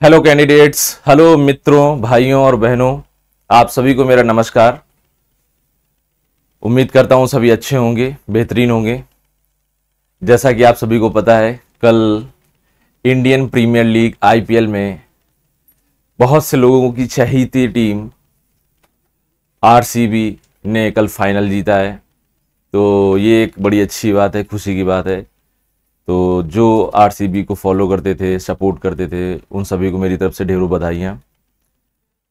Hello candidates, hello मित्रों, भाइयों और बहनों, आप सभी को मेरा नमस्कार। उम्मीद करता हूं सभी अच्छे होंगे, बेहतरीन होंगे। जैसा कि आप सभी को पता है, कल इंडियन प्रीमियर लीग आईपीएल में बहुत से लोगों की चहेती टीम आरसीबी ने कल फाइनल जीता है। तो ये एक बड़ी अच्छी बात है, खुशी की बात है। तो जो आरसीबी को फॉलो करते थे, सपोर्ट करते थे, उन सभी को मेरी तरफ से ढेरों बधाइयाँ।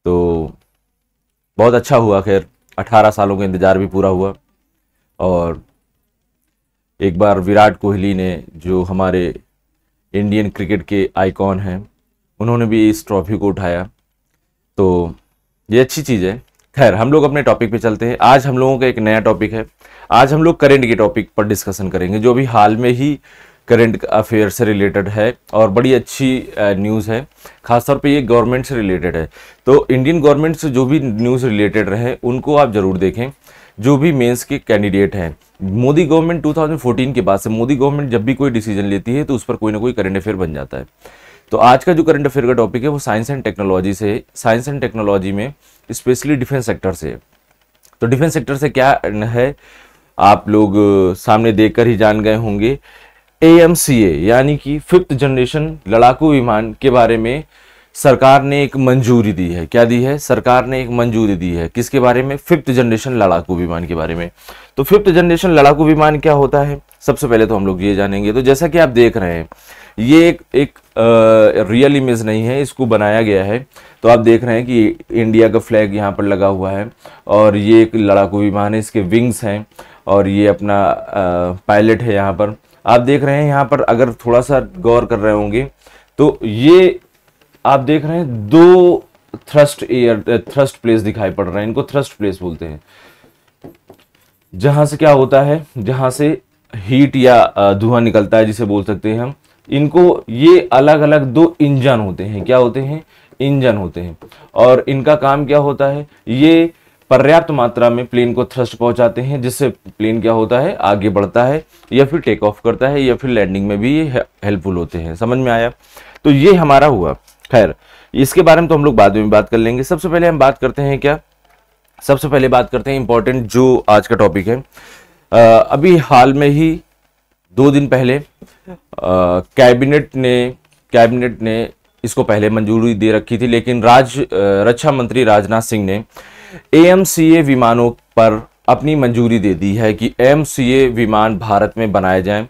तो बहुत अच्छा हुआ, खैर 18 सालों का इंतज़ार भी पूरा हुआ। और एक बार विराट कोहली ने, जो हमारे इंडियन क्रिकेट के आइकॉन हैं, उन्होंने भी इस ट्रॉफी को उठाया। तो ये अच्छी चीज़ है। खैर, हम लोग अपने टॉपिक पे चलते हैं। आज हम लोगों का एक नया टॉपिक है। आज हम लोग करंट के टॉपिक पर डिस्कशन करेंगे, जो भी हाल में ही करंट अफेयर से रिलेटेड है और बड़ी अच्छी न्यूज़ है। खासतौर पे ये गवर्नमेंट से रिलेटेड है। तो इंडियन गवर्नमेंट से जो भी न्यूज़ रिलेटेड रहे उनको आप ज़रूर देखें। जो भी मेंस के कैंडिडेट हैं, मोदी गवर्नमेंट 2014 के बाद से मोदी गवर्नमेंट जब भी कोई डिसीजन लेती है तो उस पर कोई ना कोई करंट अफेयर बन जाता है। तो आज का जो करंट अफेयर का टॉपिक है वो साइंस एंड टेक्नोलॉजी से है। साइंस एंड टेक्नोलॉजी में स्पेशली डिफेंस सेक्टर से है। तो डिफेंस सेक्टर से क्या है, आप लोग सामने देखकर ही जान गए होंगे। AMCA यानी कि 5th जनरेशन लड़ाकू विमान के बारे में सरकार ने एक मंजूरी दी है। क्या दी है? सरकार ने एक मंजूरी दी है। किसके बारे में? 5th जनरेशन लड़ाकू विमान के बारे में। तो 5th जनरेशन लड़ाकू विमान क्या होता है, सबसे पहले तो हम लोग ये जानेंगे। तो जैसा कि आप देख रहे हैं, ये एक रियल इमेज नहीं है, इसको बनाया गया है। तो आप देख रहे हैं कि इंडिया का फ्लैग यहाँ पर लगा हुआ है और ये एक लड़ाकू विमान है, इसके विंग्स हैं और ये अपना पायलट है। यहाँ पर आप देख रहे हैं, यहाँ पर अगर थोड़ा सा गौर कर रहे होंगे तो ये आप देख रहे हैं दो थ्रस्ट प्लेस दिखाई पड़ रहे हैं। इनको थ्रस्ट प्लेस बोलते हैं। जहां से क्या होता है, जहां से हीट या धुआं निकलता है, जिसे बोल सकते हैं हम। इनको ये अलग अलग दो इंजन होते हैं। क्या होते हैं? इंजन होते हैं। और इनका काम क्या होता है, ये पर्याप्त मात्रा में प्लेन को थ्रस्ट पहुंचाते हैं, जिससे प्लेन क्या होता है, आगे बढ़ता है या फिर टेक ऑफ करता है या फिर लैंडिंग में भी ये हेल्पफुल होते हैं। समझ में आया? तो ये हमारा हुआ। खैर, इसके बारे में तो हम लोग बाद में बात कर लेंगे। सबसे पहले हम बात करते हैं क्या, सबसे पहले बात करते हैं इंपॉर्टेंट जो आज का टॉपिक है। अभी हाल में ही 2 दिन पहले कैबिनेट ने इसको पहले मंजूरी दे रखी थी, लेकिन रक्षा मंत्री राजनाथ सिंह ने AMCA विमानों पर अपनी मंजूरी दे दी है कि AMCA विमान भारत में बनाए जाएं,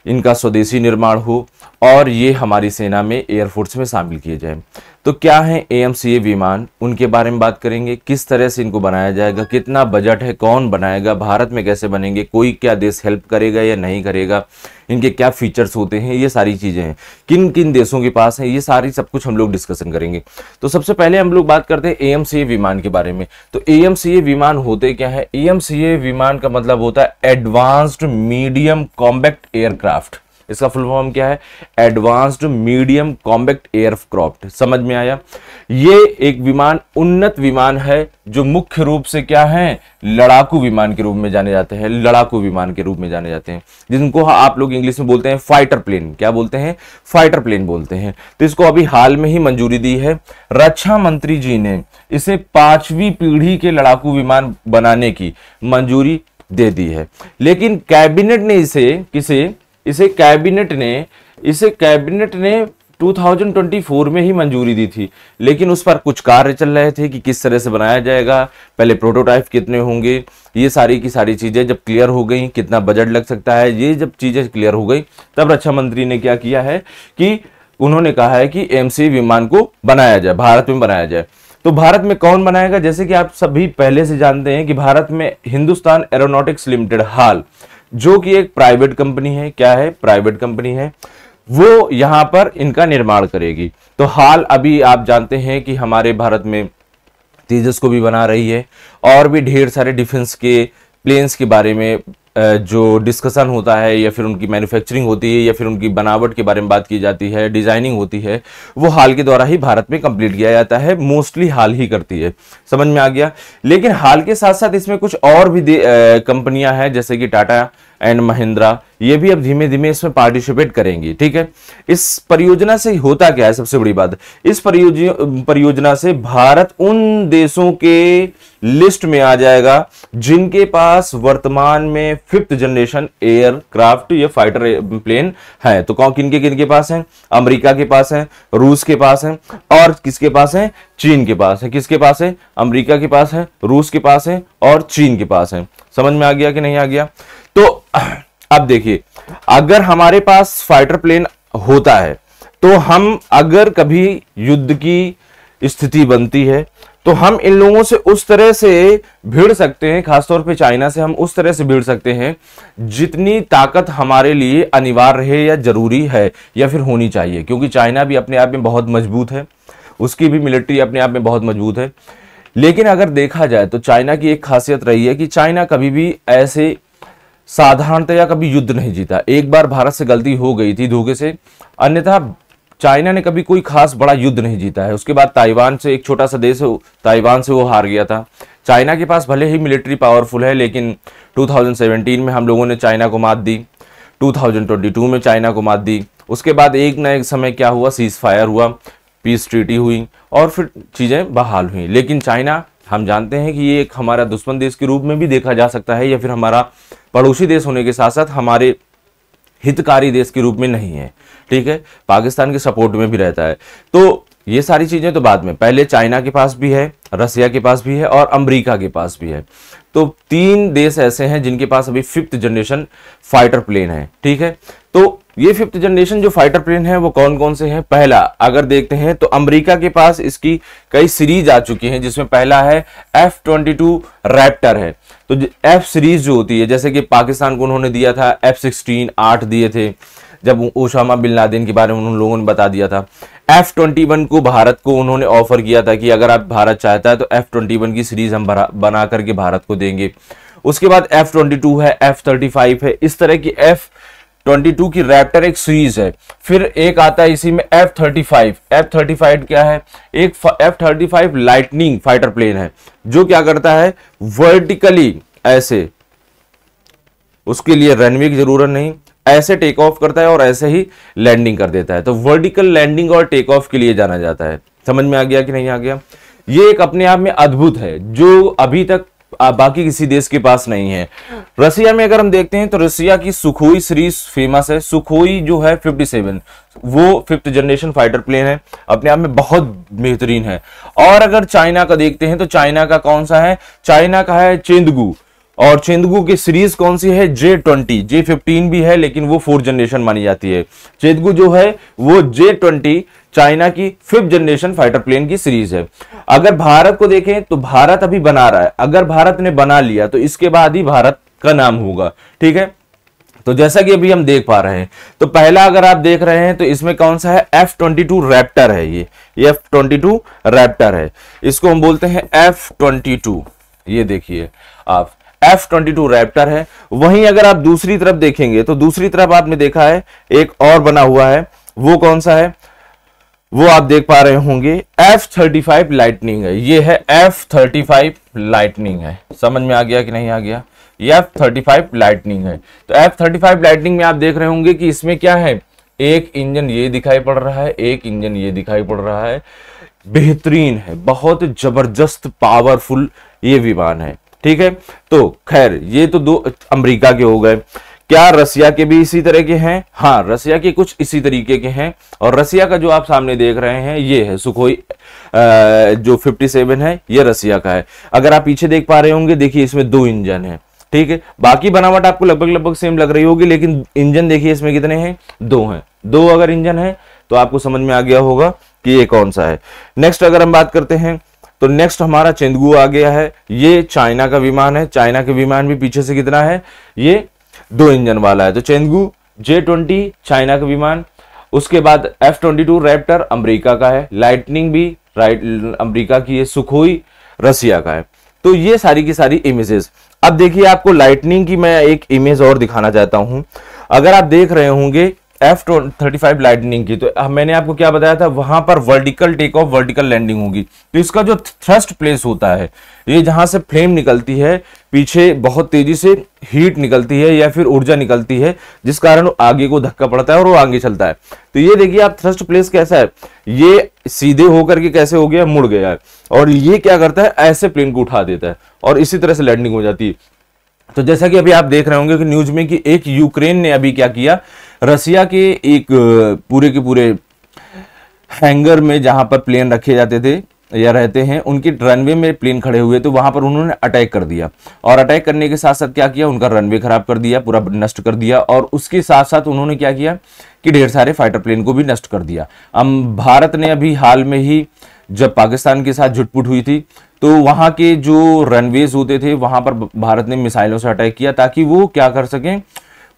इनका स्वदेशी निर्माण हो और ये हमारी सेना में, एयरफोर्स में शामिल किए जाएं। तो क्या है AMCA विमान, उनके बारे में बात करेंगे। किस तरह से इनको बनाया जाएगा, कितना बजट है, कौन बनाएगा, भारत में कैसे बनेंगे, कोई क्या देश हेल्प करेगा या नहीं करेगा, इनके क्या फीचर्स होते हैं, ये सारी चीजें हैं। किन किन देशों के पास है, ये सारी सब कुछ हम लोग डिस्कशन करेंगे। तो सबसे पहले हम लोग बात करते हैं AMCA विमान के बारे में। तो AMCA विमान होते क्या है? AMCA विमान का मतलब होता है एडवांस्ड मीडियम कॉम्बैक्ट एयरक्राफ्ट। इसका फुल फॉर्म क्या है? Advanced medium combat aircraft. समझ में आया? ये एक विमान उन्नत विमान है जो मुख्य रूप से क्या है, लड़ाकू विमान के रूप में जाने जाते हैं। लड़ाकू विमान के रूप में जाने जाते हैं, जिनको आप लोग इंग्लिश में बोलते हैं फाइटर प्लेन। क्या बोलते हैं? फाइटर प्लेन बोलते हैं। तो इसको अभी हाल में ही मंजूरी दी है। रक्षा मंत्री जी ने इसे 5वीं पीढ़ी के लड़ाकू विमान बनाने की मंजूरी दे दी है। लेकिन कैबिनेट ने इसे कैबिनेट ने 2024 में ही मंजूरी दी थी, लेकिन उस पर कुछ कार्य चल रहे थे कि किस तरह से बनाया जाएगा, पहले प्रोटोटाइप कितने होंगे, ये सारी की सारी चीजें जब क्लियर हो गई, कितना बजट लग सकता है, ये जब चीजें क्लियर हो गई, तब रक्षा मंत्री ने क्या किया है कि उन्होंने कहा है कि AMCA विमान को बनाया जाए, भारत में बनाया जाए। तो भारत में कौन बनाएगा? जैसे कि आप सभी पहले से जानते हैं कि भारत में हिंदुस्तान एरोनॉटिक्स लिमिटेड, हाल, जो कि एक प्राइवेट कंपनी है। क्या है? प्राइवेट कंपनी है। वो यहां पर इनका निर्माण करेगी। तो हाल अभी आप जानते हैं कि हमारे भारत में तेजस को भी बना रही है और भी ढेर सारे डिफेंस के प्लेन्स के बारे में जो डिस्कशन होता है या फिर उनकी मैन्युफैक्चरिंग होती है या फिर उनकी बनावट के बारे में बात की जाती है, डिजाइनिंग होती है, वो हाल के द्वारा ही भारत में कंप्लीट किया जाता है। मोस्टली हाल ही करती है, समझ में आ गया। लेकिन हाल के साथ साथ इसमें कुछ और भी कंपनियां हैं जैसे कि टाटा एंड महिंद्रा, ये भी अब धीमे धीमे इसमें पार्टिसिपेट करेंगी। ठीक है, इस परियोजना से होता क्या है, सबसे बड़ी बात, इस परियोजना से भारत उन देशों के लिस्ट में आ जाएगा जिनके पास वर्तमान में 5th जनरेशन एयरक्राफ्ट या फाइटर प्लेन है। तो कौन किनके पास है? अमेरिका के पास है, रूस के पास है, और किसके पास है? चीन के पास है। किसके पास है? अमेरिका के पास है, रूस के पास है और चीन के पास है। समझ में आ गया कि नहीं आ गया? तो अब देखिए, अगर हमारे पास फाइटर प्लेन होता है तो हम अगर कभी युद्ध की स्थिति बनती है तो हम इन लोगों से उस तरह से भिड़ सकते हैं, खासतौर पे चाइना से हम उस तरह से भिड़ सकते हैं जितनी ताकत हमारे लिए अनिवार्य है या जरूरी है या फिर होनी चाहिए, क्योंकि चाइना भी अपने आप में बहुत मजबूत है, उसकी भी मिलिट्री अपने आप में बहुत मजबूत है। लेकिन अगर देखा जाए तो चाइना की एक खासियत रही है कि चाइना कभी भी ऐसे साधारणतया कभी युद्ध नहीं जीता। एक बार भारत से गलती हो गई थी धोखे से, अन्यथा चाइना ने कभी कोई खास बड़ा युद्ध नहीं जीता है। उसके बाद ताइवान से, एक छोटा सा देश है ताइवान से, वो हार गया था। चाइना के पास भले ही मिलिट्री पावरफुल है, लेकिन 2017 में हम लोगों ने चाइना को मात दी, 2022 में चाइना को मात दी। उसके बाद एक न एक समय क्या हुआ, सीज फायर हुआ, पीस ट्रीटी हुई और फिर चीजें बहाल हुई। लेकिन चाइना, हम जानते हैं कि ये एक हमारा दुश्मन देश के रूप में भी देखा जा सकता है या फिर हमारा पड़ोसी देश होने के साथ साथ हमारे हितकारी देश के रूप में नहीं है। ठीक है, पाकिस्तान के सपोर्ट में भी रहता है। तो ये सारी चीजें तो बाद में, पहले चाइना के पास भी है, रसिया के पास भी है और अमेरिका के पास भी है। तो 3 देश ऐसे हैं जिनके पास अभी 5th जनरेशन फाइटर प्लेन है। ठीक है, तो ये 5th जनरेशन जो फाइटर प्लेन है वो कौन कौन से हैं? पहला अगर देखते हैं तो अमेरिका के पास इसकी कई सीरीज आ चुकी हैं, जिसमें पहला है F-22 रैप्टर है। तो F सीरीज जो होती है, जैसे कि पाकिस्तान को उन्होंने दिया था F-16 8 दिए थे, जब ओसामा बिन लादेन के बारे में उन लोगों ने बता दिया था। F-21 को भारत को उन्होंने ऑफर किया था कि अगर आप भारत चाहता है तो F-21 की सीरीज हम बना करके भारत को देंगे। उसके बाद F-22 है, F-35 है, इस तरह की F-22 की रैप्टर एक सीरीज है। फिर एक आता है इसी में F-35। F-35 क्या है? एक F-35 लाइटनिंग फाइटर प्लेन है जो क्या करता है, वर्टिकली ऐसे, उसके लिए रनवे की जरूरत नहीं, ऐसे टेक ऑफ करता है और ऐसे ही लैंडिंग कर देता है। तो वर्टिकल लैंडिंग और टेक ऑफ के लिए जाना जाता है। समझ में आ गया कि नहीं आ गया? ये एक अपने आप में अद्भुत है जो अभी तक बाकी किसी देश के पास नहीं है। रसिया में अगर हम देखते हैं तो रसिया की सुखोई सीरीज फेमस है। सुखोई जो है 57, वो 5th जनरेशन फाइटर प्लेन है, अपने आप में बहुत बेहतरीन है। और अगर चाइना का देखते हैं तो चाइना का कौन सा है? चाइना का है चेंदगू, और चेंदगू की सीरीज कौन सी है? J-20। J-15 भी है लेकिन वो 4th जनरेशन मानी जाती है। चेंदगू जो है वो J-20 चाइना की 5th जनरेशन फाइटर प्लेन की सीरीज है। अगर भारत को देखें तो भारत अभी बना रहा है, अगर भारत ने बना लिया तो इसके बाद ही भारत का नाम होगा। ठीक है, तो जैसा कि अभी हम देख पा रहे हैं, तो पहला अगर आप देख रहे हैं तो इसमें कौन सा है? F-22 रैप्टर है। ये F-22 रैप्टर है, इसको हम बोलते हैं F-22। ये देखिए आप, F-22 रैप्टर है। वहीं अगर आप दूसरी तरफ देखेंगे तो दूसरी तरफ आपने देखा है एक और बना हुआ है, वो कौन सा है? वो आप देख पा रहे होंगे F-35 लाइटनिंग है। ये है F-35 लाइटनिंग है। समझ में आ गया कि नहीं आ गया? ये F-35 लाइटनिंग है। तो F-35 लाइटनिंग में आप देख रहे होंगे कि इसमें क्या है, एक इंजन ये दिखाई पड़ रहा है, एक इंजन ये दिखाई पड़ रहा है। बेहतरीन है, बहुत जबरदस्त पावरफुल ये विमान है। ठीक है, तो खैर ये तो 2 अमेरिका के हो गए। क्या रसिया के भी इसी तरह के हैं? हाँ, रसिया के कुछ इसी तरीके के हैं। और रसिया का जो आप सामने देख रहे हैं ये है सुखोई जो 57 है, ये रसिया का है। अगर आप पीछे देख पा रहे होंगे, देखिए इसमें 2 इंजन है। ठीक है, बाकी बनावट आपको लगभग सेम लग रही होगी, लेकिन इंजन देखिए इसमें कितने हैं? 2 हैं। 2 अगर इंजन है तो आपको समझ में आ गया होगा कि ये कौन सा है। नेक्स्ट अगर हम बात करते हैं तो नेक्स्ट हमारा चेंदगू आ गया है। ये चाइना का विमान है। चाइना के विमान भी पीछे से कितना है? ये 2 इंजन वाला है। तो चेंदगू J-20 चाइना का विमान। उसके बाद F-22 रैप्टर अमेरिका का है। लाइटनिंग भी अमेरिका की है। सुखोई रसिया का है। तो ये सारी की सारी इमेजेस। अब देखिए, आपको लाइटनिंग की मैं एक इमेज और दिखाना चाहता हूं। अगर आप देख रहे होंगे F-35 लाइटनिंग की, तो मैंने आपको क्या बताया था, वहां पर vertical take off vertical landing होगी। तो इसका जो थ्रस्ट प्लेस होता है, ये जहां से फ्लेम निकलती है, पीछे बहुत तेजी से हीट निकलती है या फिर ऊर्जा निकलती है, जिस कारण आगे को धक्का पड़ता है और वो आगे चलता है। तो ये देखिए आप, थ्रस्ट प्लेस कैसा है, ये सीधे होकर के कैसे हो गया, मुड़ गया है, और ये क्या करता है, ऐसे प्लेन को उठा देता है और इसी तरह से लैंडिंग हो जाती है। तो जैसा कि अभी आप देख रहे होंगे कि न्यूज में कि एक यूक्रेन ने अभी क्या किया, रसिया के एक पूरे के पूरे हैंगर में जहां पर प्लेन रखे जाते थे या रहते हैं, उनकी रनवे में प्लेन खड़े हुए, तो वहां पर उन्होंने अटैक कर दिया, और अटैक करने के साथ साथ क्या किया, उनका रनवे खराब कर दिया, पूरा नष्ट कर दिया, और उसके साथ साथ उन्होंने क्या किया कि ढेर सारे फाइटर प्लेन को भी नष्ट कर दिया। अब भारत ने अभी हाल में ही जब पाकिस्तान के साथ झुटपुट हुई थी, तो वहां के जो रनवेज होते थे वहां पर भारत ने मिसाइलों से अटैक किया ताकि वो क्या कर सकें,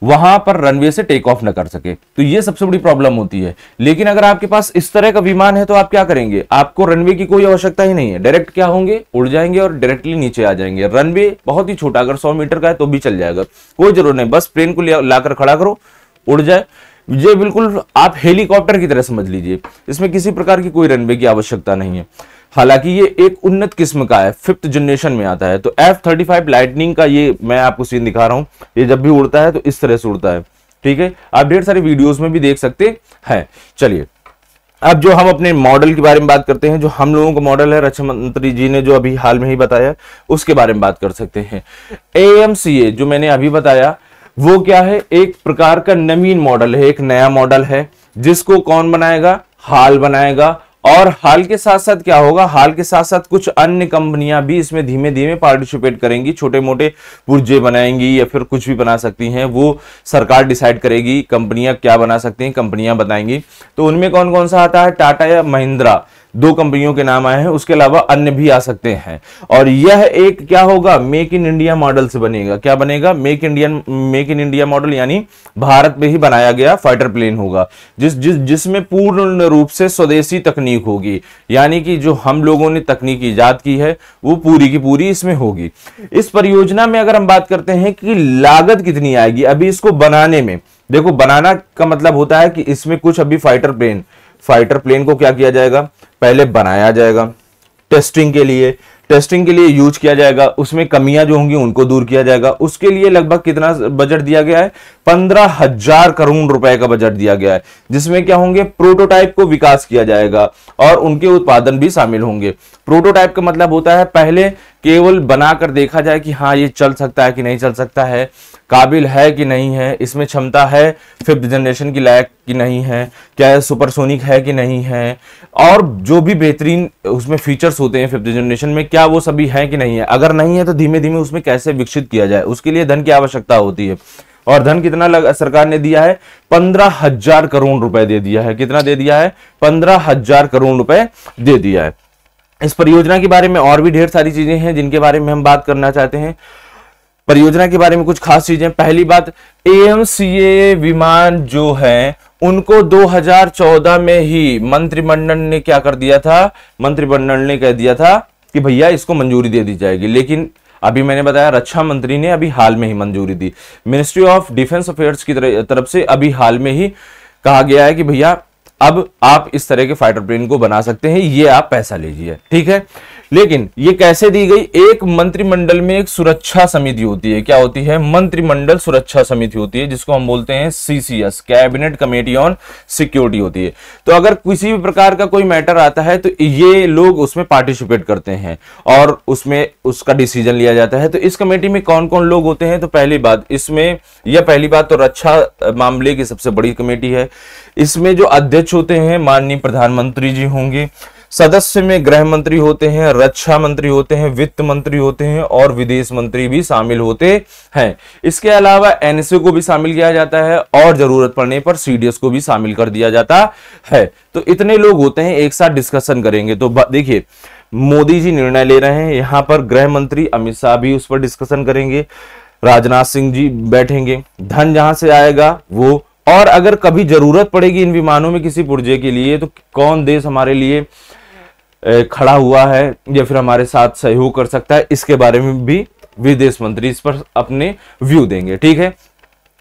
वहां पर रनवे से टेक ऑफ न कर सके। तो ये सबसे बड़ी प्रॉब्लम होती है। लेकिन अगर आपके पास इस तरह का विमान है तो आप क्या करेंगे, आपको रनवे की कोई आवश्यकता ही नहीं है, डायरेक्ट क्या होंगे, उड़ जाएंगे और डायरेक्टली नीचे आ जाएंगे। रनवे बहुत ही छोटा, अगर 100 मीटर का है तो भी चल जाएगा, कोई जरूरत नहीं, बस प्लेन को लाकर खड़ा करो, उड़ जाए। ये बिल्कुल आप हेलीकॉप्टर की तरह समझ लीजिए, इसमें किसी प्रकार की कोई रनवे की आवश्यकता नहीं है। हालांकि ये एक उन्नत किस्म का है, 5th जनरेशन में आता है। तो F-35 लाइटनिंग का ये मैं आपको सीन दिखा रहा हूं, ये जब भी उड़ता है तो इस तरह से उड़ता है, ठीक है, आप ढेर सारे वीडियोस में भी देख सकते हैं। चलिए, अब जो हम अपने मॉडल के बारे में बात करते हैं, जो हम लोगों का मॉडल है, रक्षा मंत्री जी ने जो अभी हाल में ही बताया, उसके बारे में बात कर सकते हैं। AMCA जो मैंने अभी बताया, वो क्या है, एक प्रकार का नवीन मॉडल है, एक नया मॉडल है, जिसको कौन बनाएगा, हाल बनाएगा। और हाल के साथ साथ क्या होगा, हाल के साथ साथ कुछ अन्य कंपनियां भी इसमें धीमे धीमे पार्टिसिपेट करेंगी, छोटे मोटे पुर्जे बनाएंगी या फिर कुछ भी बना सकती हैं, वो सरकार डिसाइड करेगी कंपनियां क्या बना सकती हैं, कंपनियां बताएंगी। तो उनमें कौन कौन सा आता है, टाटा या महिंद्रा, 2 कंपनियों के नाम आए हैं, उसके अलावा अन्य भी आ सकते हैं। और यह एक क्या होगा, मेक इन इंडिया मॉडल से बनेगा। क्या बनेगा, मेक इन इंडिया मॉडल, यानी भारत में ही बनाया गया फाइटर प्लेन होगा, जिसमें पूर्ण रूप से स्वदेशी तकनीक होगी, यानी कि जो हम लोगों ने तकनीक ईजाद की है वो पूरी की पूरी इसमें होगी। इस परियोजना में अगर हम बात करते हैं कि लागत कितनी आएगी अभी इसको बनाने में, देखो बनाना का मतलब होता है कि इसमें कुछ अभी फाइटर प्लेन को क्या किया जाएगा, पहले बनाया जाएगा, टेस्टिंग के लिए यूज किया जाएगा, उसमें कमियां जो होंगी उनको दूर किया जाएगा। उसके लिए लगभग कितना बजट दिया गया है, 15,000 करोड़ रुपए का बजट दिया गया है, जिसमें क्या होंगे, प्रोटोटाइप को विकास किया जाएगा और उनके उत्पादन भी शामिल होंगे। प्रोटोटाइप का मतलब होता है पहले केवल बनाकर देखा जाए कि हाँ ये चल सकता है कि नहीं चल सकता है, काबिल है कि नहीं है, इसमें क्षमता है 5th जनरेशन की लायक कि नहीं है, क्या सुपरसोनिक है कि नहीं है, और जो भी बेहतरीन उसमें फीचर्स होते हैं 5th जनरेशन में, क्या वो सभी है कि नहीं है। अगर नहीं है तो धीमे धीमे उसमें कैसे विकसित किया जाए, उसके लिए धन की आवश्यकता होती है। और धन कितना सरकार ने दिया है, 15,000 करोड़ रुपए दे दिया है। कितना दे दिया है, 15,000 करोड़ रुपए दे दिया है। इस परियोजना के बारे में और भी ढेर सारी चीजें हैं जिनके बारे में हम बात करना चाहते हैं। परियोजना के बारे में कुछ खास चीजें, पहली बात, AMCA विमान जो है उनको 2014 में ही मंत्रिमंडल ने क्या कर दिया था, मंत्रिमंडल ने कह दिया था कि भैया इसको मंजूरी दे दी जाएगी। लेकिन अभी मैंने बताया रक्षा मंत्री ने अभी हाल में ही मंजूरी दी, मिनिस्ट्री ऑफ डिफेंस अफेयर्स की तरफ से अभी हाल में ही कहा गया है कि भैया अब आप इस तरह के फाइटर प्लेन को बना सकते हैं, ये आप पैसा लीजिए, ठीक है। लेकिन ये कैसे दी गई, एक मंत्रिमंडल में एक सुरक्षा समिति होती है, क्या होती है, मंत्रिमंडल सुरक्षा समिति होती है, जिसको हम बोलते हैं CCS, cabinet committee on security होती है। तो अगर किसी भी प्रकार का कोई मैटर आता है तो ये लोग उसमें पार्टिसिपेट करते हैं और उसमें उसका डिसीजन लिया जाता है। तो इस कमेटी में कौन कौन लोग होते हैं, तो पहली बात तो रक्षा मामले की सबसे बड़ी कमेटी है। इसमें जो अध्यक्ष होते हैं माननीय प्रधानमंत्री जी होंगे, सदस्य में गृह मंत्री होते हैं, रक्षा मंत्री होते हैं, वित्त मंत्री होते हैं और विदेश मंत्री भी शामिल होते हैं। इसके अलावा NSA को भी शामिल किया जाता है और जरूरत पड़ने पर CDS को भी शामिल कर दिया जाता है। तो इतने लोग होते हैं, एक साथ डिस्कशन करेंगे। तो देखिए मोदी जी निर्णय ले रहे हैं, यहां पर गृह मंत्री अमित शाह भी उस पर डिस्कशन करेंगे, राजनाथ सिंह जी बैठेंगे, धन जहां से आएगा वो, और अगर कभी जरूरत पड़ेगी इन विमानों में किसी पुर्जे के लिए तो कौन देश हमारे लिए खड़ा हुआ है या फिर हमारे साथ सहयोग कर सकता है, इसके बारे में भी विदेश मंत्री इस पर अपने व्यू देंगे। ठीक है,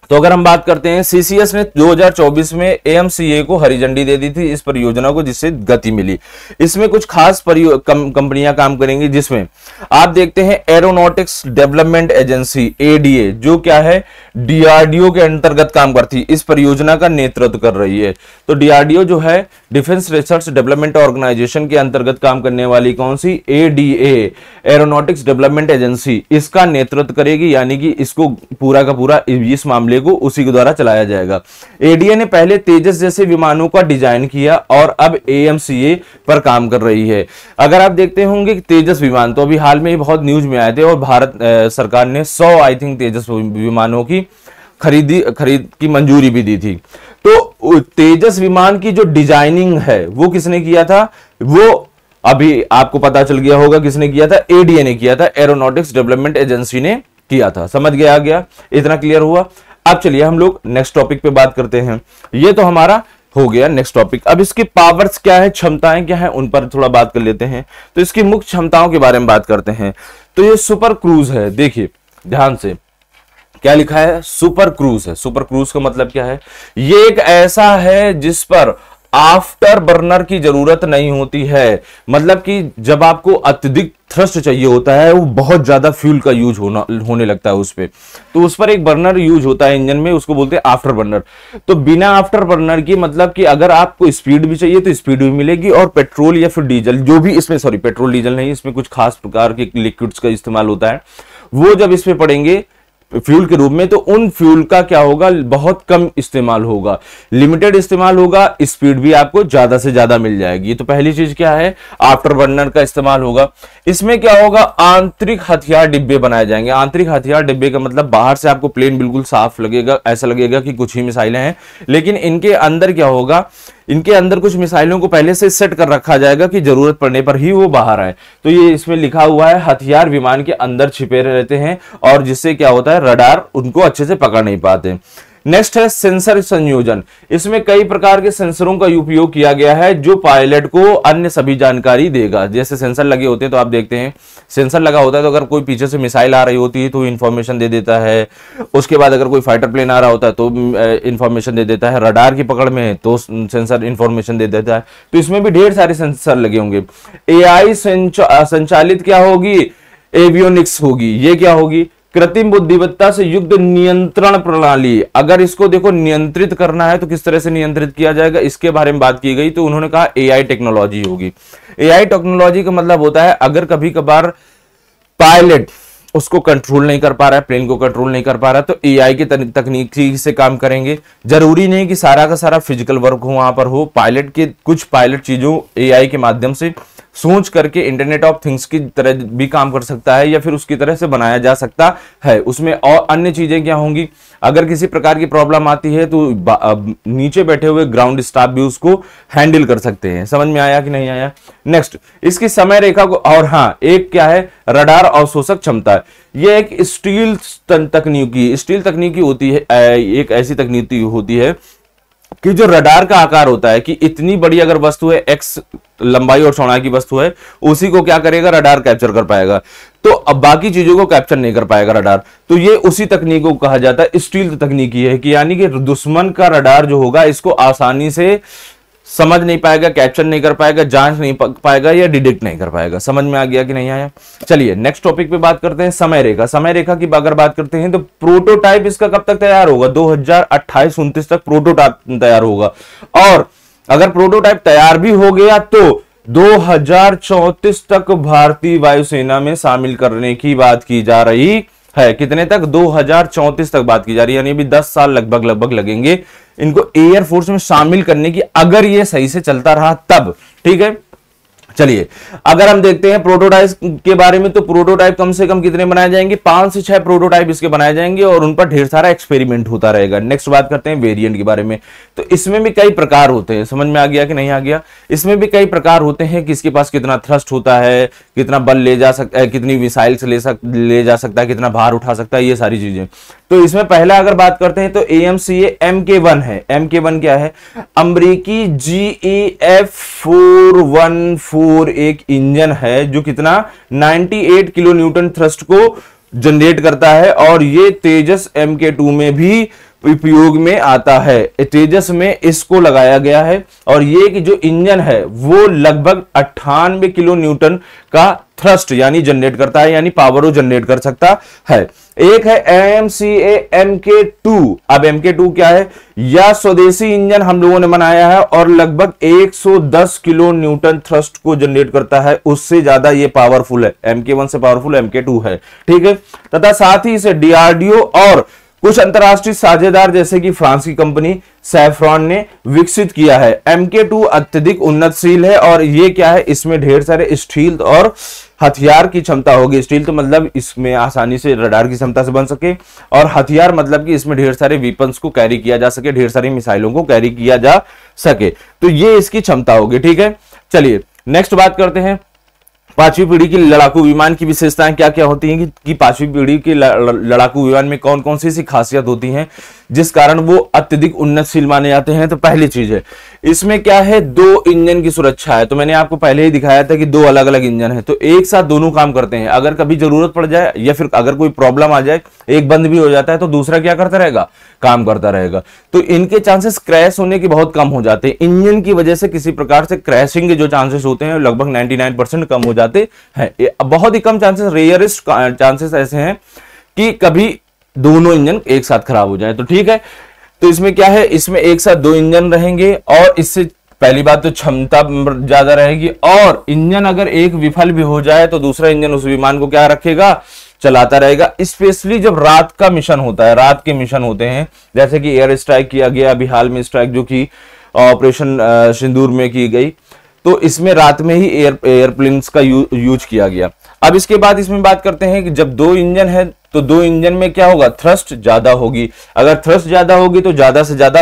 तो अगर हम बात करते हैं, सीसीएस ने 2024 में एएमसीए को हरी झंडी दे दी थी इस परियोजना को, जिससे गति मिली। इसमें कुछ खास कंपनियां काम करेंगी, जिसमें आप देखते हैं एरोनॉटिक्स डेवलपमेंट एजेंसी एडीए, जो क्या है डीआरडीओ के अंतर्गत काम करती, इस परियोजना का नेतृत्व कर रही है। तो डीआरडीओ जो है डिफेंस रिसर्च डेवलपमेंट ऑर्गेनाइजेशन के अंतर्गत काम करने वाली कौन सी, एडीए एरोनॉटिक्स डेवलपमेंट एजेंसी, इसका नेतृत्व करेगी, यानी कि इसको पूरा का पूरा इस मामले को उसी के द्वारा चलाया जाएगा। एडीए ने पहले तेजस जैसे विमानों का डिजाइन किया और अब एएमसीए पर काम कर रही है। अगर आप देखते होंगे कि तेजस विमान तो अभी हाल में ही बहुत न्यूज में आए थे, और भारत सरकार ने 100 आई थिंक तेजस विमानों की खरीद की मंजूरी भी दी थी। तो तेजस विमान की जो डिजाइनिंग है वो किसने किया था, वो अभी आपको पता चल गया होगा किसने किया था, एडीए ने किया था, एरोनॉटिक्स डेवलपमेंट एजेंसी ने किया था। समझ गया, इतना क्लियर हुआ। अब चलिए हम लोग नेक्स्ट टॉपिक पे बात करते हैं। ये तो हमारा हो गया नेक्स्ट टॉपिक। अब इसकी पावर्स क्या है, क्षमताएं क्या है, उन पर थोड़ा बात कर लेते हैं। तो इसकी मुख्य क्षमताओं के बारे में बात करते हैं। तो ये सुपर क्रूज है, देखिए ध्यान से क्या लिखा है, सुपर क्रूज है। सुपर क्रूज का मतलब क्या है, ये एक ऐसा है जिस पर आफ्टर बर्नर की जरूरत नहीं होती है। मतलब कि जब आपको अत्यधिक थ्रस्ट चाहिए होता है, वो बहुत ज्यादा फ्यूल का यूज होने लगता है उस पे, तो उस पर एक बर्नर यूज होता है इंजन में, उसको बोलते हैं आफ्टर बर्नर। तो बिना आफ्टर बर्नर की मतलब कि अगर आपको स्पीड भी चाहिए तो स्पीड भी मिलेगी, और पेट्रोल या फिर डीजल जो भी इसमें, सॉरी पेट्रोल डीजल नहीं, इसमें कुछ खास प्रकार के लिक्विड्स का इस्तेमाल होता है, वो जब इसमें पड़ेंगे फ्यूल के रूप में, तो उन फ्यूल का क्या होगा, बहुत कम इस्तेमाल होगा, लिमिटेड इस्तेमाल होगा, स्पीड भी आपको ज्यादा से ज्यादा मिल जाएगी। तो पहली चीज क्या है, आफ्टर बर्नर का इस्तेमाल होगा। इसमें क्या होगा, आंतरिक हथियार डिब्बे बनाए जाएंगे। आंतरिक हथियार डिब्बे का मतलब बाहर से आपको प्लेन बिल्कुल साफ लगेगा, ऐसा लगेगा कि कुछ ही मिसाइलें हैं, लेकिन इनके अंदर क्या होगा, इनके अंदर कुछ मिसाइलों को पहले से सेट कर रखा जाएगा कि जरूरत पड़ने पर ही वो बाहर आए। तो ये इसमें लिखा हुआ है, हथियार विमान के अंदर छिपे रहते हैं, और जिससे क्या होता है, रडार उनको अच्छे से पकड़ नहीं पाते। नेक्स्ट है सेंसर संयोजन। इसमें कई प्रकार के सेंसरों का उपयोग किया गया है, जो पायलट को अन्य सभी जानकारी देगा। जैसे सेंसर लगे होते हैं, तो आप देखते हैं सेंसर लगा होता है, तो अगर कोई पीछे से मिसाइल आ रही होती है तो इंफॉर्मेशन दे देता है। उसके बाद अगर कोई फाइटर प्लेन आ रहा होता है तो इंफॉर्मेशन दे देता है। रडार की पकड़ में है तो सेंसर इंफॉर्मेशन दे देता है। तो इसमें भी ढेर सारे सेंसर लगे होंगे। एआई संचालित क्या होगी, एवियोनिक्स होगी। ये क्या होगी, कृत्रिम बुद्धिमत्ता से युक्त नियंत्रण प्रणाली। अगर इसको देखो नियंत्रित करना है तो किस तरह से नियंत्रित किया जाएगा, इसके बारे में बात की गई। तो उन्होंने कहा एआई टेक्नोलॉजी होगी। एआई टेक्नोलॉजी का मतलब होता है, अगर कभी कभार पायलट उसको कंट्रोल नहीं कर पा रहा है, प्लेन को कंट्रोल नहीं कर पा रहा है, तो एआई की तकनीकी से काम करेंगे। जरूरी नहीं कि सारा का सारा फिजिकल वर्क हो वहां पर हो, पायलट के कुछ पायलट चीजों एआई के माध्यम से सोच करके इंटरनेट ऑफ थिंग्स की तरह भी काम कर सकता है, या फिर उसकी तरह से बनाया जा सकता है। उसमें और अन्य चीजें क्या होंगी, अगर किसी प्रकार की प्रॉब्लम आती है तो नीचे बैठे हुए ग्राउंड स्टाफ भी उसको हैंडल कर सकते हैं। समझ में आया कि नहीं आया। नेक्स्ट, इसकी समय रेखा को, और हाँ एक क्या है, रडार अवशोषक क्षमता। ये एक स्टील तकनीकी होती है, एक ऐसी तकनीकी होती है कि जो रडार का आकार होता है कि इतनी बड़ी अगर वस्तु है, एक्स लंबाई और चौड़ाई की वस्तु है, उसी को क्या करेगा, रडार कैप्चर कर पाएगा। तो अब बाकी चीजों को कैप्चर नहीं कर पाएगा रडार। तो ये उसी तकनीक को कहा जाता है स्टील तकनीकी है, कि यानी कि दुश्मन का रडार जो होगा इसको आसानी से समझ नहीं पाएगा, कैप्चर नहीं कर पाएगा, जांच नहीं पाएगा, या डिटेक्ट नहीं कर पाएगा। समझ में आ गया कि नहीं आया। चलिए नेक्स्ट टॉपिक पे बात करते हैं, समय रेखा। समय रेखा की अगर बात करते हैं तो प्रोटोटाइप इसका कब तक तैयार होगा, 2028-29 तक प्रोटोटाइप तैयार होगा। और अगर प्रोटोटाइप तैयार भी हो गया तो 2034 तक भारतीय वायुसेना में शामिल करने की बात की जा रही है। कितने तक, 2034 तक बात की जा रही है, यानी भी 10 साल लगभग लगेंगे इनको एयर फोर्स में शामिल करने की, अगर ये सही से चलता रहा तब। ठीक है, चलिए अगर हम देखते हैं प्रोटोटाइप के बारे में, तो प्रोटोटाइप कम से कम कितने बनाए जाएंगे, 5 से 6 प्रोटोटाइप इसके बनाए जाएंगे, और उन पर ढेर सारा एक्सपेरिमेंट होता रहेगा। नेक्स्ट बात करते हैं वेरिएंट के बारे में। तो इसमें भी कई प्रकार होते हैं। समझ में आ गया कि नहीं आ गया। इसमें भी कई प्रकार होते हैं कि इसके पास कितना थ्रस्ट होता है, कितना बल ले जा सकता है, कितनी मिसाइल से ले जा सकता है, कितना भार उठा सकता है, ये सारी चीजें। तो इसमें पहला अगर बात करते हैं तो एएमसीए MK1 है। MK1 क्या है, अमेरिकी GEF 414 एक इंजन है जो कितना 98 किलो न्यूटन थ्रस्ट को जनरेट करता है और ये तेजस MK2 में भी उपयोग में आता है। तेजस में इसको लगाया गया है और ये कि जो इंजन है वो लगभग 98 किलो न्यूटन का थ्रस्ट यानी जनरेट करता है, यानी पावर वो जनरेट कर सकता है। एक है AMCA MK2। अब MK2 क्या है? यह स्वदेशी इंजन हम लोगों ने बनाया है और लगभग 110 किलो न्यूटन थ्रस्ट को जनरेट करता है। उससे ज्यादा ये पावरफुल है, MK1 से पावरफुल MK2 है, ठीक है। तथा साथ ही इसे DRDO और कुछ अंतरराष्ट्रीय साझेदार जैसे कि फ्रांस की कंपनी सैफ्रॉन ने विकसित किया है। MK2 अत्यधिक उन्नतशील है और ये क्या है? इसमें ढेर सारे स्टील और हथियार की क्षमता होगी। स्टील तो मतलब इसमें आसानी से रडार की क्षमता से बन सके, और हथियार मतलब कि इसमें ढेर सारे वेपन्स को कैरी किया जा सके, ढेर सारी मिसाइलों को कैरी किया जा सके। तो ये इसकी क्षमता होगी, ठीक है। चलिए नेक्स्ट बात करते हैं, पांचवी पीढ़ी की लड़ाकू विमान की विशेषताएं क्या क्या होती हैं कि पांचवी पीढ़ी के लड़ाकू विमान में कौन कौन सी खासियत होती हैं जिस कारण वो अत्यधिक उन्नतशील माने जाते हैं। तो पहली चीज है इसमें क्या है? 2 इंजन की सुरक्षा है। तो मैंने आपको पहले ही दिखाया था कि 2 अलग अलग इंजन है, तो एक साथ दोनों काम करते हैं। अगर कभी जरूरत पड़ जाए या फिर अगर कोई प्रॉब्लम आ जाए, एक बंद भी हो जाता है तो दूसरा क्या करता रहेगा? काम करता रहेगा। तो इनके चांसेस क्रैश होने के बहुत कम हो जाते हैं। इंजन की वजह से किसी प्रकार से क्रैशिंग के जो चांसेस होते हैं लगभग 99% कम हो जाते हैं। बहुत ही कम चांसेस, रेयरेस्ट चांसेस ऐसे हैं कि कभी दोनों इंजन एक साथ खराब हो जाए। तो ठीक है, तो इसमें क्या है? इसमें एक साथ 2 इंजन रहेंगे और इससे पहली बात तो क्षमता ज्यादा रहेगी, और इंजन अगर एक विफल भी हो जाए तो दूसरा इंजन उस विमान को क्या रखेगा? चलाता रहेगा। स्पेशली जब रात का मिशन होता है, रात के मिशन होते हैं, जैसे कि एयर स्ट्राइक किया गया अभी हाल में स्ट्राइक जो कि ऑपरेशन सिंदूर में की गई, तो इसमें रात में ही एयरप्लेन्स का यूज किया गया। अब इसके बाद इसमें बात करते हैं कि जब 2 इंजन है तो 2 इंजन में क्या होगा? थ्रस्ट ज्यादा होगी। अगर थ्रस्ट ज्यादा होगी तो ज्यादा से ज्यादा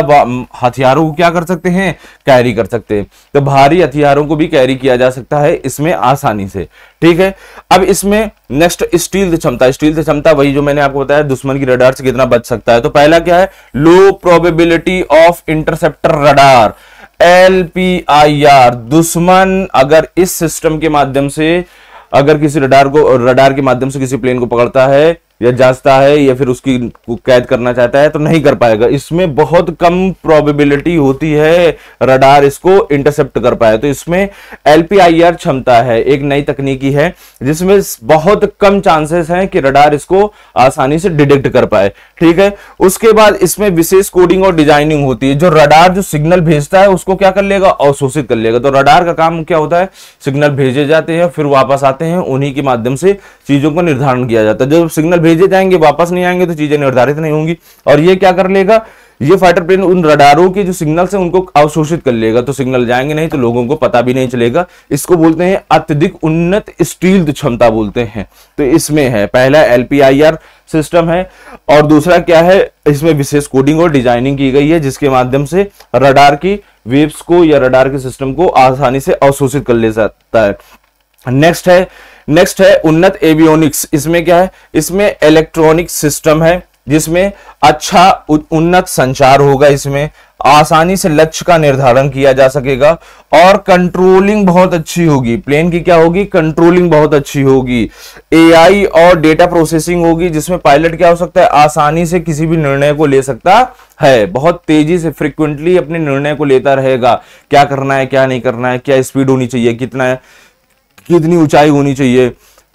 हथियारों को क्या कर सकते हैं? कैरी कर सकते हैं। तो भारी हथियारों को भी कैरी किया जा सकता है इसमें आसानी से, ठीक है। अब इसमें नेक्स्ट स्टील्थ क्षमता। स्टील्थ क्षमता वही जो मैंने आपको बताया, दुश्मन की रडार से कितना बच सकता है। तो पहला क्या है? लो probability of interceptor radar, LPIR। दुश्मन अगर इस सिस्टम के माध्यम से, अगर किसी रडार के माध्यम से किसी प्लेन को पकड़ता है या जांचता है या फिर उसकी कैद करना चाहता है तो नहीं कर पाएगा। इसमें बहुत कम प्रोबेबिलिटी होती है रडार इसको इंटरसेप्ट कर पाए। तो इसमें LPIR क्षमता है, एक नई तकनीकी है जिसमें बहुत कम चांसेस हैं कि रडार इसको आसानी से डिटेक्ट कर पाए, ठीक है। उसके बाद इसमें विशेष कोडिंग और डिजाइनिंग होती है। जो रडार जो सिग्नल भेजता है उसको क्या कर लेगा? अवशोषित कर लेगा। तो रडार का काम क्या होता है? सिग्नल भेजे जाते हैं, फिर वापस आते हैं, उन्हीं के माध्यम से चीजों को निर्धारण किया जाता है। जब सिग्नल भेजे जाएंगे वापस नहीं आएंगे तो चीजें निर्धारित नहीं होंगी। और ये क्या कर लेगा? ये फाइटर प्लेन उन रडारों के जो सिग्नल्स हैं उनको अवशोषित कर लेगा, तो सिग्नल जाएंगे नहीं तो लोगों को पता भी नहीं चलेगा। इसको बोलते हैं अत्यधिक उन्नत स्टील्थ क्षमता बोलते हैं। तो इसमें है पहला LPIR सिस्टम है, और दूसरा क्या है? इसमें विशेष कोडिंग और डिजाइनिंग की गई है जिसके माध्यम से रडार की वेव्स को या रडार के सिस्टम को आसानी से अवशोषित कर ले सकता है। नेक्स्ट है उन्नत एवियोनिक्स। इसमें क्या है? इसमें इलेक्ट्रॉनिक सिस्टम है जिसमें अच्छा उन्नत संचार होगा। इसमें आसानी से लक्ष्य का निर्धारण किया जा सकेगा और कंट्रोलिंग बहुत अच्छी होगी। प्लेन की क्या होगी? कंट्रोलिंग बहुत अच्छी होगी। AI और डेटा प्रोसेसिंग होगी जिसमें पायलट क्या हो सकता है? आसानी से किसी भी निर्णय को ले सकता है, बहुत तेजी से फ्रिक्वेंटली अपने निर्णय को लेता रहेगा। क्या करना है, क्या नहीं करना है, क्या स्पीड होनी चाहिए, कितनी ऊंचाई होनी चाहिए,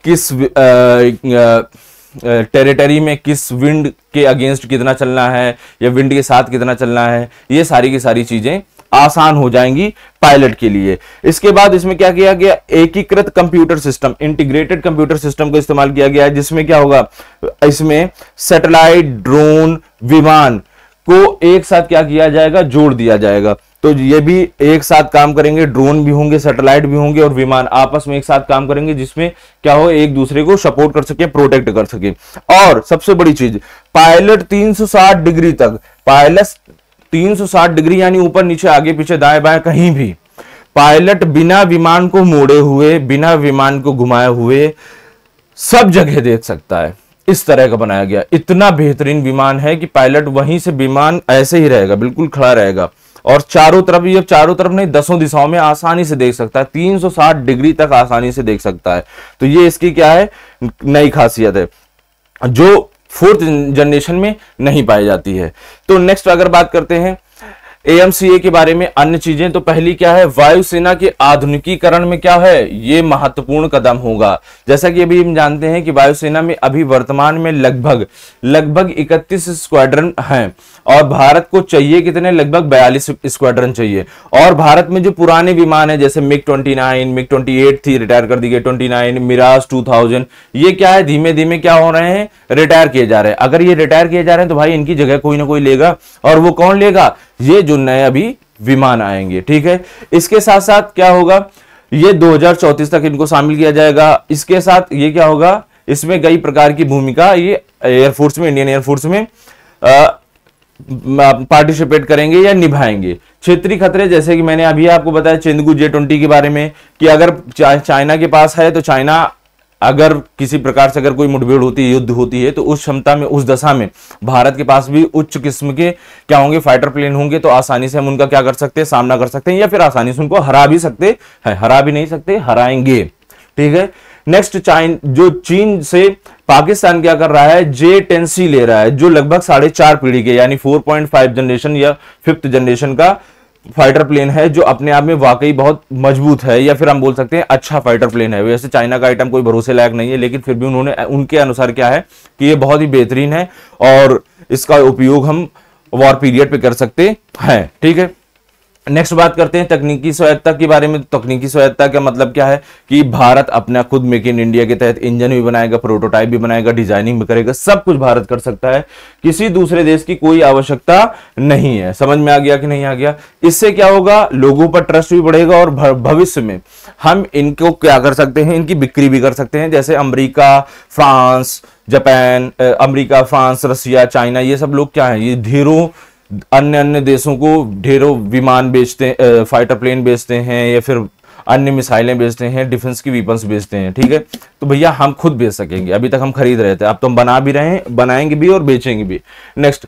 किस टेरिटरी में किस विंड के अगेंस्ट कितना चलना है या विंड के साथ कितना चलना है, ये सारी की सारी चीजें आसान हो जाएंगी पायलट के लिए। इसके बाद इसमें क्या किया गया? एकीकृत computer system, integrated computer system का इस्तेमाल किया गया है जिसमें क्या होगा? इसमें सैटेलाइट, ड्रोन, विमान को एक साथ क्या किया जाएगा? जोड़ दिया जाएगा। तो ये भी एक साथ काम करेंगे, ड्रोन भी होंगे, सैटेलाइट भी होंगे और विमान आपस में एक साथ काम करेंगे जिसमें क्या हो? एक दूसरे को सपोर्ट कर सके, प्रोटेक्ट कर सके। और सबसे बड़ी चीज, पायलट 360 डिग्री तक, पायलट 360 डिग्री यानी ऊपर नीचे आगे पीछे दाएं बाएं कहीं भी पायलट बिना विमान को मोड़े हुए, बिना विमान को घुमाए हुए सब जगह देख सकता है। इस तरह का बनाया गया, इतना बेहतरीन विमान है कि पायलट वहीं से विमान ऐसे ही रहेगा, बिल्कुल खड़ा रहेगा और चारों तरफ, ये चारों तरफ नहीं 10 दिशाओं में आसानी से देख सकता है, 360 डिग्री तक आसानी से देख सकता है। तो ये इसकी क्या है? नई खासियत है। जो फोर्थ जनरेशन में नहीं पाई जाती है। तो नेक्स्ट अगर बात करते हैं AMCA के बारे में अन्य चीजें, तो पहली क्या है, वायुसेना के आधुनिकीकरण में क्या है, ये महत्वपूर्ण कदम होगा। जैसा कि अभी हम जानते हैं कि वायुसेना में अभी वर्तमान में लगभग 31 स्क्वाड्रन हैं और भारत को चाहिए कितने, लगभग 42 स्क्वाड्रन चाहिए। और भारत में जो पुराने विमान है जैसे MiG-29, MiG-28 थी, रिटायर कर दी गई 29, मिराज 2000, ये क्या है, धीमे धीमे क्या हो रहे हैं, रिटायर किए जा रहे हैं। अगर ये रिटायर किए जा रहे हैं तो भाई इनकी जगह कोई ना कोई लेगा, और वो कौन लेगा, ये जो नए अभी विमान आएंगे। ठीक है, इसके साथ साथ क्या होगा, ये 2034 तक इनको शामिल किया जाएगा। इसके साथ ये क्या होगा, इसमें कई प्रकार की भूमिका ये एयरफोर्स में, इंडियन एयरफोर्स में पार्टिसिपेट करेंगे या निभाएंगे। क्षेत्रीय खतरे, जैसे कि मैंने अभी आपको बताया चेंदगू J-20 के बारे में, कि अगर चाइना के पास है तो चाइना अगर किसी प्रकार से अगर कोई मुठभेड़ होती है, युद्ध होती है, तो उस क्षमता में, उस दशा में भारत के पास भी उच्च किस्म के क्या होंगे, फाइटर प्लेन होंगे, तो आसानी से हम उनका क्या कर सकते हैं, सामना कर सकते हैं, या फिर आसानी से उनको हरा भी सकते हैं, हरा भी नहीं सकते, हराएंगे। ठीक है, नेक्स्ट जो चीन से पाकिस्तान क्या कर रहा है, J-10C ले रहा है, जो लगभग 4.5 पीढ़ी के यानी 4.5 जनरेशन या 5th जनरेशन का फाइटर प्लेन है, जो अपने आप में वाकई बहुत मजबूत है, या फिर हम बोल सकते हैं अच्छा फाइटर प्लेन है। वैसे चाइना का आइटम कोई भरोसे लायक नहीं है, लेकिन फिर भी उन्होंने उनके अनुसार क्या है कि ये बहुत ही बेहतरीन है और इसका उपयोग हम वॉर पीरियड पे कर सकते हैं। ठीक है, नेक्स्ट बात करते हैं तकनीकी स्वायत्तता के बारे में। तकनीकी स्वायत्तता का मतलब क्या है कि भारत अपना खुद मेक इन इंडिया के तहत इंजन भी बनाएगा, प्रोटोटाइप भी बनाएगा, डिजाइनिंग भी करेगा, सब कुछ भारत कर सकता है, किसी दूसरे देश की कोई आवश्यकता नहीं है। समझ में आ गया कि नहीं आ गया? इससे क्या होगा, लोगों पर ट्रस्ट भी बढ़ेगा और भविष्य में हम इनको क्या कर सकते हैं, इनकी बिक्री भी कर सकते हैं। जैसे America, France, Japan, America, France, Russia, China, ये सब लोग क्या है, ये ढेरों अन्य देशों को ढेरों विमान बेचते हैं, फाइटर प्लेन बेचते हैं, या फिर अन्य मिसाइलें बेचते हैं, डिफेंस की वेपन्स बेचते हैं। ठीक है, तो भैया हम खुद बेच सकेंगे, अभी तक हम खरीद रहे थे, अब तो हम बना भी रहे हैं, बनाएंगे भी और बेचेंगे भी। नेक्स्ट,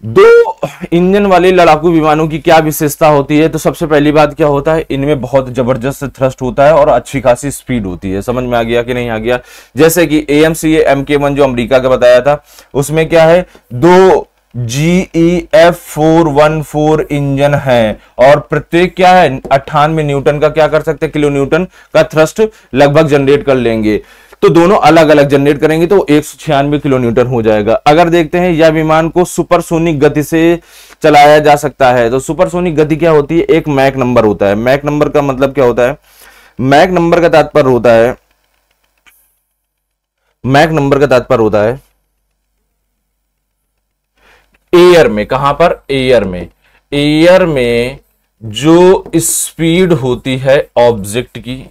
2 इंजन वाले लड़ाकू विमानों की क्या विशेषता होती है? तो सबसे पहली बात क्या होता है, इनमें बहुत जबरदस्त थ्रस्ट होता है और अच्छी खासी स्पीड होती है। समझ में आ गया कि नहीं आ गया? जैसे कि AMCA MK1 जो अमेरिका का बताया था, उसमें क्या है, 2 GEF414 इंजन है और प्रत्येक क्या है, 98 न्यूटन का क्या कर सकते हैं, किलो न्यूटन का थ्रस्ट लगभग जनरेट कर लेंगे। तो दोनों अलग अलग जनरेट करेंगे तो 196 किलो न्यूटन हो जाएगा। अगर देखते हैं यह विमान को सुपरसोनिक गति से चलाया जा सकता है, तो सुपरसोनिक गति क्या होती है, एक मैक नंबर होता है। मैक नंबर का मतलब क्या होता है, मैक नंबर का तात्पर्य होता है, मैक नंबर का तात्पर्य होता है एयर में, कहां पर, एयर में, एयर में जो स्पीड होती है ऑब्जेक्ट की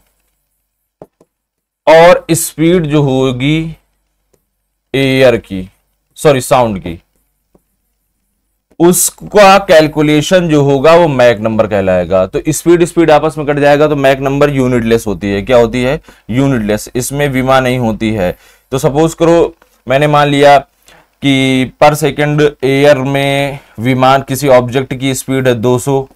और स्पीड जो होगी एयर की, सॉरी साउंड की, उसका कैलकुलेशन जो होगा वो मैक नंबर कहलाएगा। तो स्पीड आपस में कट जाएगा तो मैक नंबर यूनिटलेस होती है। क्या होती है, यूनिटलेस, इसमें विमा नहीं होती है। तो सपोज करो मैंने मान लिया कि पर सेकंड एयर में विमान किसी ऑब्जेक्ट की स्पीड है 200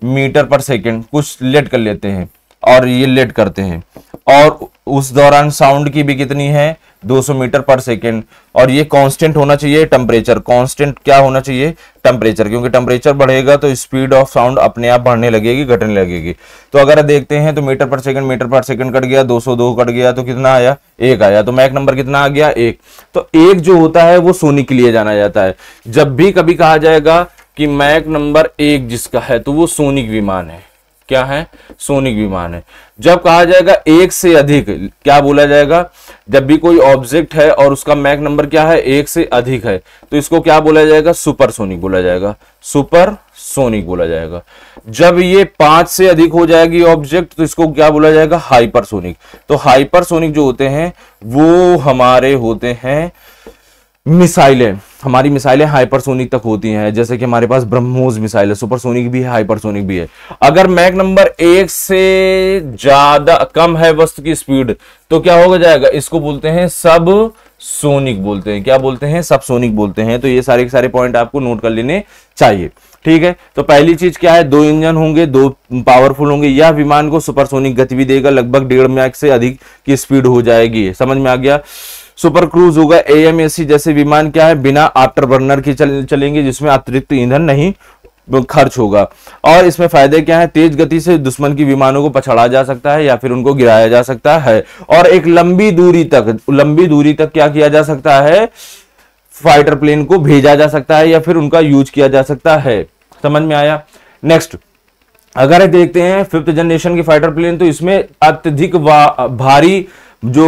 मीटर पर सेकंड, कुछ लेट कर लेते हैं और ये लेट करते हैं, और उस दौरान साउंड की भी कितनी है, 200 मीटर पर सेकंड, और ये कांस्टेंट होना चाहिए टेम्परेचर। कांस्टेंट क्या होना चाहिए, टेम्परेचर, क्योंकि टेम्परेचर बढ़ेगा तो स्पीड ऑफ साउंड अपने आप बढ़ने लगेगी, घटने लगेगी। तो अगर देखते हैं तो मीटर पर सेकंड कट गया, 202 कट गया, तो कितना आया, 1 आया। तो मैक नंबर कितना आ गया, 1। तो 1 जो होता है वो सोनिक के लिए जाना जाता है। जब भी कभी कहा जाएगा कि मैक नंबर 1 जिसका है तो वो सोनिक विमान है। क्या है, सोनिक विमान है। जब कहा जाएगा 1 से अधिक, क्या बोला जाएगा, जब भी कोई ऑब्जेक्ट है और उसका मैक नंबर क्या है, 1 से अधिक है, तो इसको क्या बोला जाएगा, सुपरसोनिक बोला जाएगा, सुपरसोनिक बोला जाएगा। जब ये 5 से अधिक हो जाएगी ऑब्जेक्ट तो इसको क्या बोला जाएगा, हाइपरसोनिक। तो हाइपरसोनिक जो होते हैं वो हमारे होते हैं मिसाइलें, हमारी मिसाइलें हाइपरसोनिक तक होती हैं। जैसे कि हमारे पास ब्रह्मोस मिसाइल है, सुपरसोनिक भी है, हाइपरसोनिक भी है। अगर मैक नंबर 1 से ज्यादा कम है वस्तु की स्पीड तो क्या हो जाएगा, इसको बोलते हैं सब सोनिक बोलते हैं। क्या बोलते हैं, सब सोनिक बोलते हैं। तो ये सारे के सारे पॉइंट आपको नोट कर लेने चाहिए। ठीक है, तो पहली चीज क्या है, 2 इंजन होंगे, 2 पावरफुल होंगे। यह विमान को सुपरसोनिक गति भी देगा, लगभग 1.5 मैक से अधिक की स्पीड हो जाएगी। समझ में आ गया। सुपर क्रूज होगा, AMAC जैसे विमान क्या है बिना आफ्टर बर्नर के चलेंगे, जिसमें अतिरिक्त ईंधन नहीं खर्च होगा। और इसमें फायदे क्या है, तेज गति से दुश्मन की विमानों को पछाड़ा जा सकता है या फिर उनको गिराया जा सकता है, और एक लंबी दूरी तक क्या किया जा सकता है, फाइटर प्लेन को भेजा जा सकता है या फिर उनका यूज किया जा सकता है। समझ में आया। नेक्स्ट अगर देखते हैं 5th जनरेशन की फाइटर प्लेन, तो इसमें अत्यधिक भारी जो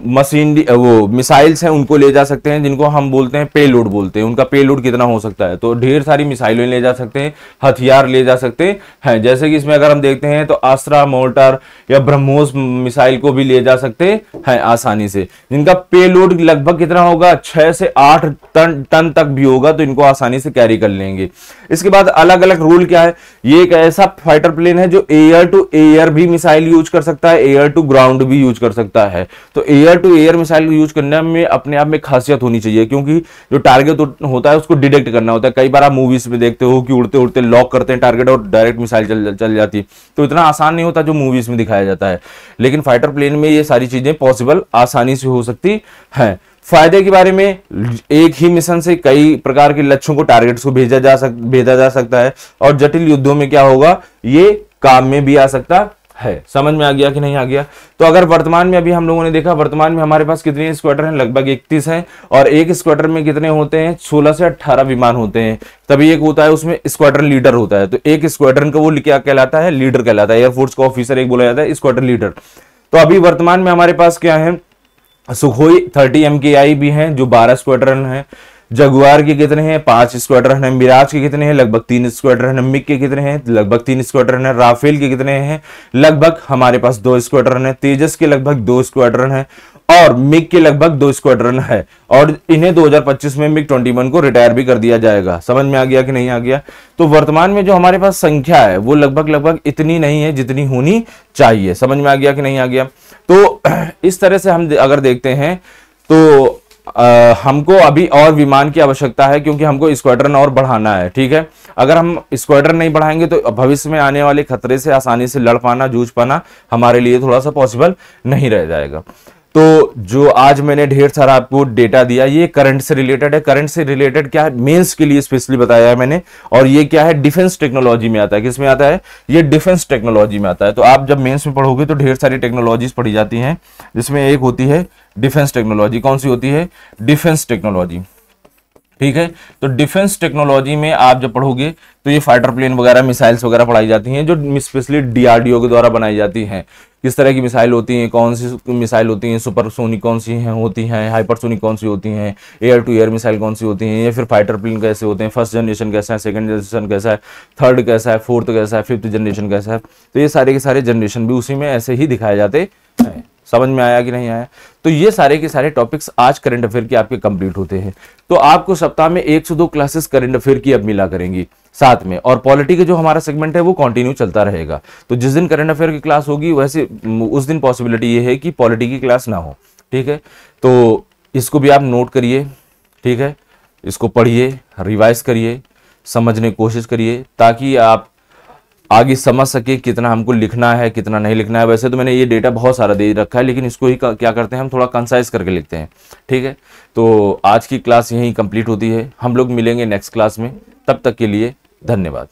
मशीन वो मिसाइल्स हैं उनको ले जा सकते हैं, जिनको हम बोलते हैं पेलोड बोलते हैं। उनका पेलोड कितना हो सकता है, तो ढेर सारी मिसाइलें ले जा सकते हैं, हथियार ले जा सकते हैं। जैसे कि इसमें अगर हम देखते हैं तो अस्त्रा मोर्टार या ब्रह्मोस मिसाइल को भी ले जा सकते हैं आसानी से, जिनका पेलोड लगभग कितना होगा, 6 से 8 टन तक भी होगा, तो इनको आसानी से कैरी कर लेंगे। इसके बाद अलग अलग रूल क्या है, ये एक ऐसा फाइटर प्लेन है जो एयर टू एयर भी मिसाइल यूज कर सकता है, एयर टू ग्राउंड भी यूज कर सकता है। तो air to air missile use करने में अपने आप में खासियत होनी चाहिए, क्योंकि जो टारगेट होता है उसको डिटेक्ट करना होता है। कई बार आप मूवीज में देखते हो कि उड़ते उड़ते लॉक करते हैं टारगेट और डायरेक्ट मिसाइल चल जाती है, तो इतना आसान नहीं होता जो मूवीज में दिखाया जाता है। लेकिन फाइटर प्लेन में ये सारी चीजें पॉसिबल आसानी से हो सकती है। फायदे के बारे में, एक ही मिशन से कई प्रकार के लक्ष्यों को, टारगेट्स को भेजा जा सकता है, और जटिल युद्धों में क्या होगा, ये काम में भी आ सकता है। समझ में आ गया कि नहीं आ गया। तो अगर वर्तमान में अभी हम लोगों ने देखा, वर्तमान में हमारे पास कितने स्क्वाड्रन हैं, लगभग 31 हैं, और एक स्क्वाड्रन में कितने होते हैं, 16 से 18 विमान होते हैं। तभी एक होता है उसमें स्क्वाड्रन लीडर होता है, तो एक स्क्वाड्रन का वो क्या कहलाता है, लीडर कहलाता है। एयरफोर्स का ऑफिसर एक बोला जाता है स्क्वाड्रन लीडर। तो अभी वर्तमान में हमारे पास क्या है, सुखोई 30 MKI भी हैं जो 12 स्क्वाड्रन हैं। जगुआर के कितने हैं, 5 स्क्वाड्रन है। मिराज के कितने हैं, लगभग 3 स्क्वाड्रन है। मिग के कितने हैं, लगभग 3 स्क्वाड्रन है। राफेल के कितने हैं, लगभग हमारे पास 2 स्क्वाड्रन है। तेजस के लगभग 2 स्क्वाड्रन है, और मिग के लगभग 2 स्क्वाड्रन है, और इन्हें 2025 में मिग 21 को रिटायर भी कर दिया जाएगा। समझ में आ गया कि नहीं आ गया। तो वर्तमान में जो हमारे पास संख्या है वो लगभग इतनी नहीं है जितनी होनी चाहिए। समझ में आ गया कि नहीं आ गया। तो इस तरह से हम अगर देखते हैं तो हमको अभी और विमान की आवश्यकता है, क्योंकि हमको स्क्वाड्रन और बढ़ाना है। ठीक है, अगर हम स्क्वाड्रन नहीं बढ़ाएंगे तो भविष्य में आने वाले खतरे से आसानी से लड़ पाना, जूझ पाना हमारे लिए थोड़ा सा पॉसिबल नहीं रह जाएगा। तो जो आज मैंने ढेर सारा आपको डेटा दिया, ये करंट से रिलेटेड है। करंट से रिलेटेड क्या है, मेंस के लिए स्पेशली बताया है मैंने, और ये क्या है, डिफेंस टेक्नोलॉजी में आता है। किस में आता है, ये डिफेंस टेक्नोलॉजी में आता है। तो आप जब मेंस में पढ़ोगे तो ढेर सारी टेक्नोलॉजीज पढ़ी जाती हैं, जिसमें एक होती है डिफेंस टेक्नोलॉजी। कौन सी होती है, डिफेंस टेक्नोलॉजी। ठीक है, तो डिफेंस टेक्नोलॉजी में आप जब पढ़ोगे तो ये फाइटर प्लेन वगैरह, मिसाइल्स वगैरह पढ़ाई जाती हैं, जो स्पेशली DRDO के द्वारा बनाई जाती हैं। किस तरह की मिसाइल होती हैं, कौन सी मिसाइल होती हैं, सुपरसोनिक कौन सी हैं होती हैं, हाइपरसोनिक कौन सी होती हैं, एयर टू एयर मिसाइल कौन सी होती हैं, या फिर फाइटर प्लेन कैसे होते हैं, फर्स्ट जनरेशन कैसा है, सेकंड जनरेशन कैसा है, थर्ड कैसा है, फोर्थ कैसा है, 5th जनरेशन कैसा है। तो ये सारे के सारे जनरेशन भी उसी में ऐसे ही दिखाए जाते हैं। समझ में आया कि नहीं आया। तो ये सारे के सारे टॉपिक्स आज करंट अफेयर के आपके कंप्लीट होते हैं। तो आपको सप्ताह में 1 से 2 क्लासेस करंट अफेयर की अब मिला करेंगी साथ में, और पॉलिटी का जो हमारा सेगमेंट है वो कंटिन्यू चलता रहेगा। तो जिस दिन करंट अफेयर की क्लास होगी वैसे उस दिन पॉसिबिलिटी ये है कि पॉलिटी की क्लास ना हो। ठीक है, तो इसको भी आप नोट करिए। ठीक है, इसको पढ़िए, रिवाइज करिए, समझने की कोशिश करिए, ताकि आप आगे समझ सके कितना हमको लिखना है, कितना नहीं लिखना है। वैसे तो मैंने ये डेटा बहुत सारा दे रखा है, लेकिन इसको ही क्या करते हैं, हम थोड़ा कंसाइज करके लिखते हैं। ठीक है, तो आज की क्लास यहीं कंप्लीट होती है। हम लोग मिलेंगे नेक्स्ट क्लास में, तब तक के लिए धन्यवाद।